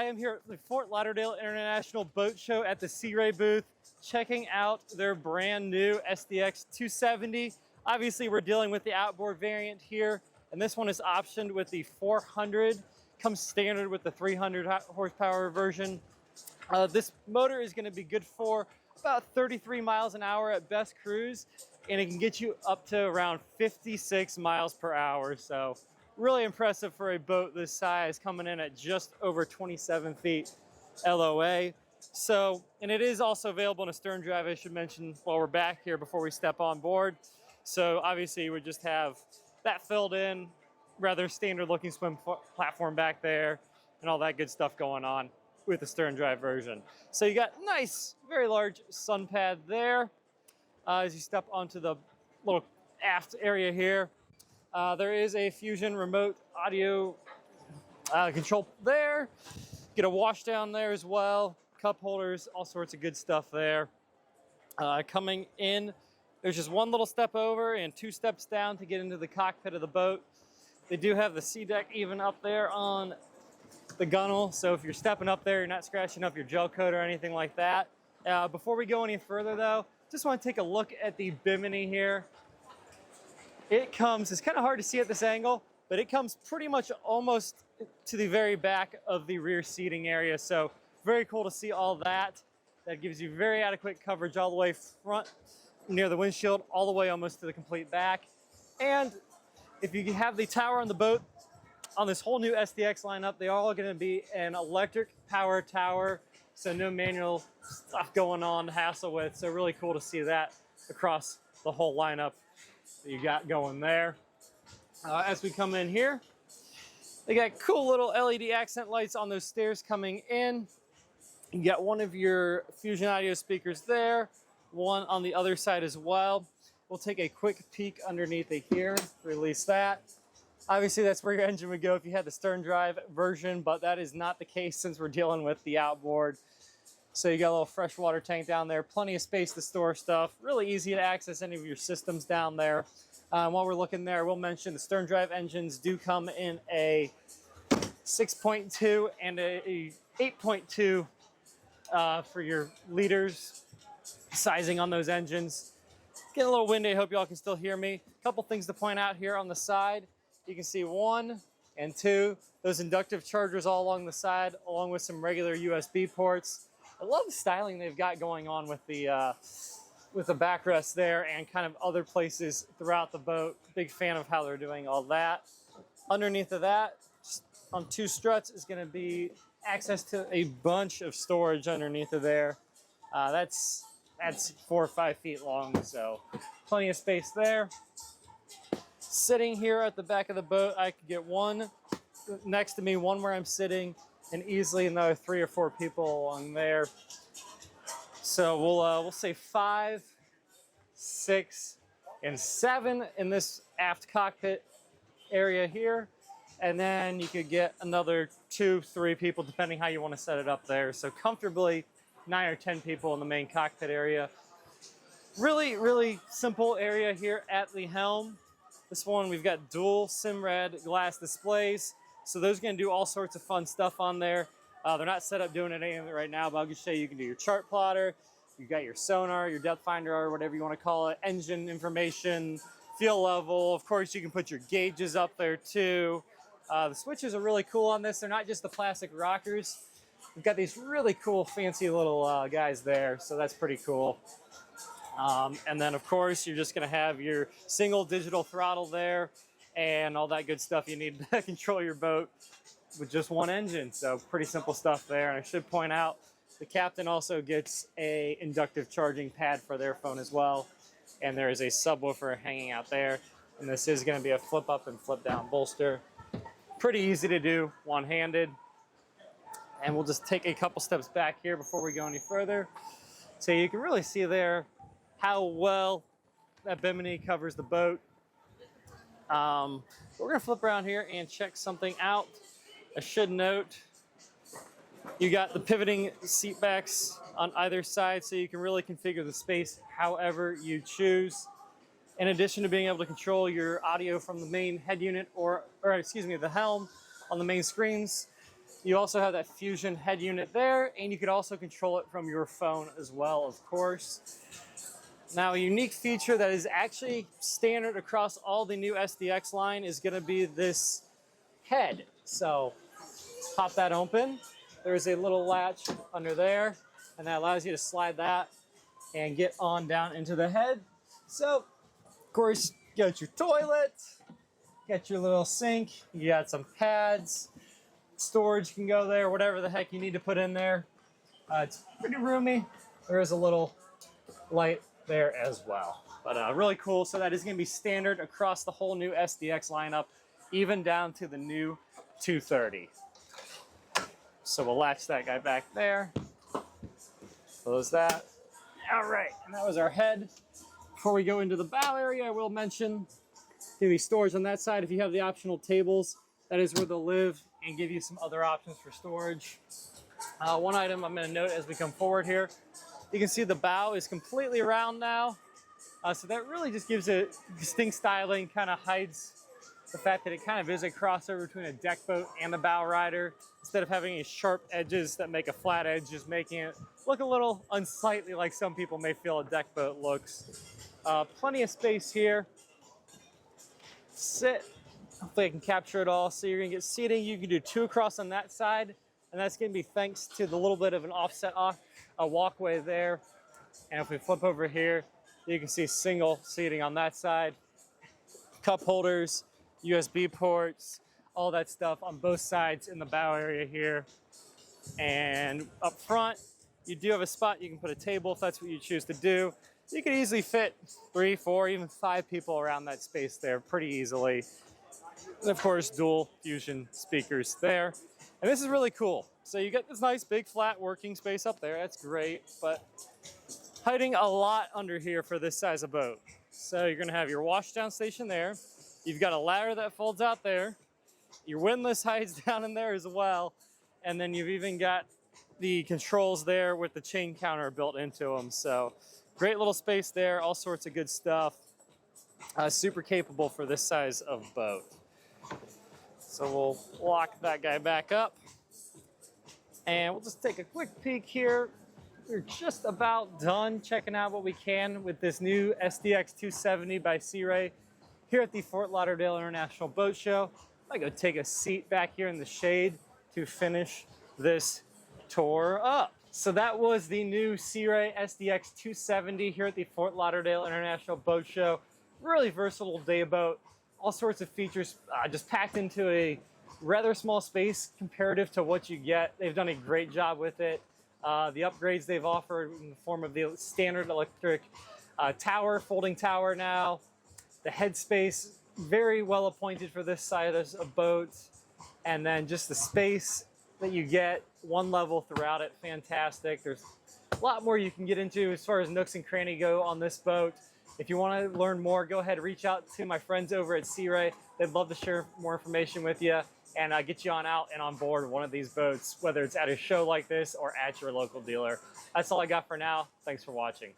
I am here at the Fort Lauderdale International Boat Show at the Sea Ray booth, checking out their brand new SDX 270. Obviously, we're dealing with the outboard variant here, and this one is optioned with the 400. Comes standard with the 300 horsepower version. This motor is going to be good for about 33 miles an hour at best cruise, and it can get you up to around 56 miles per hour. So really impressive for a boat this size, coming in at just over 27 feet LOA. So, and it is also available in a stern drive, I should mention, while we're back here before we step on board. So obviously you would just have that filled in, rather standard looking swim platform back there, and all that good stuff going on with the stern drive version. So you got nice, very large sun pad there. As you step onto the little aft area here, there is a Fusion remote audio control there. Get a wash down there as well. Cup holders, all sorts of good stuff there. Coming in, there's just one little step over and 2 steps down to get into the cockpit of the boat. They do have the sea deck even up there on the gunnel, so if you're stepping up there, you're not scratching up your gel coat or anything like that. Before we go any further though, just want to take a look at the bimini here. It comes, it's kind of hard to see at this angle, but it comes pretty much almost to the very back of the rear seating area, so very cool to see all that. That gives you very adequate coverage all the way front near the windshield, all the way almost to the complete back. And if you have the tower on the boat, on this whole new SDX lineup, they are all going to be an electric power tower, so no manual stuff going on to hassle with. So really cool to see that across the whole lineup that you got going there. As we come in here, they got cool little LED accent lights on those stairs coming in. You got one of your Fusion audio speakers there, one on the other side as well. We'll take a quick peek underneath it here, release that. Obviously, that's where your engine would go if you had the stern drive version, but that is not the case since we're dealing with the outboard. So you got a little freshwater tank down there, plenty of space to store stuff, really easy to access any of your systems down there. While we're looking there, we'll mention the stern drive engines do come in a 6.2 and a 8.2 for your liters sizing on those engines. Getting a little windy, I hope y'all can still hear me. A couple things to point out here on the side. You can see 1 and 2, those inductive chargers all along the side, along with some regular USB ports. I love the styling they've got going on with the backrest there and kind of other places throughout the boat. Big fan of how they're doing all that. Underneath of that, on 2 struts, is going to be access to a bunch of storage underneath of there. That's 4 or 5 feet long, so plenty of space there. Sitting here at the back of the boat, I could get one next to me, one where I'm sitting, and easily another 3 or 4 people along there. So we'll say 5, 6, and 7 in this aft cockpit area here, and then you could get another 2, 3 people depending how you want to set it up there. So comfortably 9 or 10 people in the main cockpit area. Really simple area here at the helm. This one, we've got dual Simrad glass displays. So those are going to do all sorts of fun stuff on there. They're not set up doing anything right now, but I'll just show you. You can do your chart plotter. You've got your sonar, your depth finder, or whatever you want to call it, engine information, fuel level. Of course, you can put your gauges up there too. The switches are really cool on this. They're not just the plastic rockers. We've got these really cool, fancy little guys there, so that's pretty cool. And then, of course, you're just going to have your single digital throttle there and all that good stuff you need to control your boat with just one engine. So pretty simple stuff there. And I should point out, the captain also gets a inductive charging pad for their phone as well. And there is a subwoofer hanging out there. And this is going to be a flip up and flip down bolster. Pretty easy to do one-handed. And we'll just take a couple steps back here before we go any further. So you can really see there how well that bimini covers the boat. We're going to flip around here and check something out. I should note, you got the pivoting seat backs on either side, so you can really configure the space however you choose. In addition to being able to control your audio from the main head unit or excuse me, the helm on the main screens, You also have that Fusion head unit there, and you could also control it from your phone as well, of course. Now, a unique feature that is actually standard across all the new SDX line is going to be this head. So, pop that open. There's a little latch under there, and that allows you to slide that and get on down into the head. So, of course, you got your toilet, got your little sink, you got some pads, storage can go there, whatever the heck you need to put in there. It's pretty roomy. There is a little light there as well. But really cool. So that is going to be standard across the whole new SDX lineup, even down to the new 230. So we'll latch that guy back there. Close that. All right, and that was our head. Before we go into the bow area, I will mention there'll be storage on that side. If you have the optional tables, that is where they'll live and give you some other options for storage. One item I'm going to note as we come forward here, you can see the bow is completely round now. So that really just gives it distinct styling, kind of hides the fact that it kind of is a crossover between a deck boat and a bow rider. Instead of having these sharp edges that make a flat edge, just making it look a little unsightly like some people may feel a deck boat looks. Plenty of space here. Sit. Hopefully I can capture it all. So you're going to get seating. You can do 2 across on that side, and that's going to be thanks to the little bit of an offset walkway there. And if we flip over here, you can see single seating on that side. Cup holders, USB ports, all that stuff on both sides in the bow area here. And up front, you do have a spot you can put a table if that's what you choose to do. You can easily fit 3, 4, even 5 people around that space there pretty easily. And of course, dual Fusion speakers there. And this is really cool. So you get this nice big flat working space up there. That's great, but hiding a lot under here for this size of boat. So you're gonna have your washdown station there. You've got a ladder that folds out there. Your windlass hides down in there as well. And then you've even got the controls there with the chain counter built into them. So great little space there, all sorts of good stuff. Super capable for this size of boat. So we'll lock that guy back up. And we'll just take a quick peek here. We're just about done checking out what we can with this new SDX 270 by Sea Ray here at the Fort Lauderdale International Boat Show. I go take a seat back here in the shade to finish this tour up. So that was the new Sea Ray SDX 270 here at the Fort Lauderdale International Boat Show. Really versatile day boat. All sorts of features just packed into a rather small space comparative to what you get. They've done a great job with it. The upgrades they've offered in the form of the standard electric tower, folding tower now. The headspace, very well appointed for this size of boat. And then just the space that you get, one level throughout it, fantastic. There's a lot more you can get into as far as nooks and cranny go on this boat. If you want to learn more, go ahead and reach out to my friends over at Sea Ray. They'd love to share more information with you and get you on out and on board one of these boats, whether it's at a show like this or at your local dealer. That's all I got for now. Thanks for watching.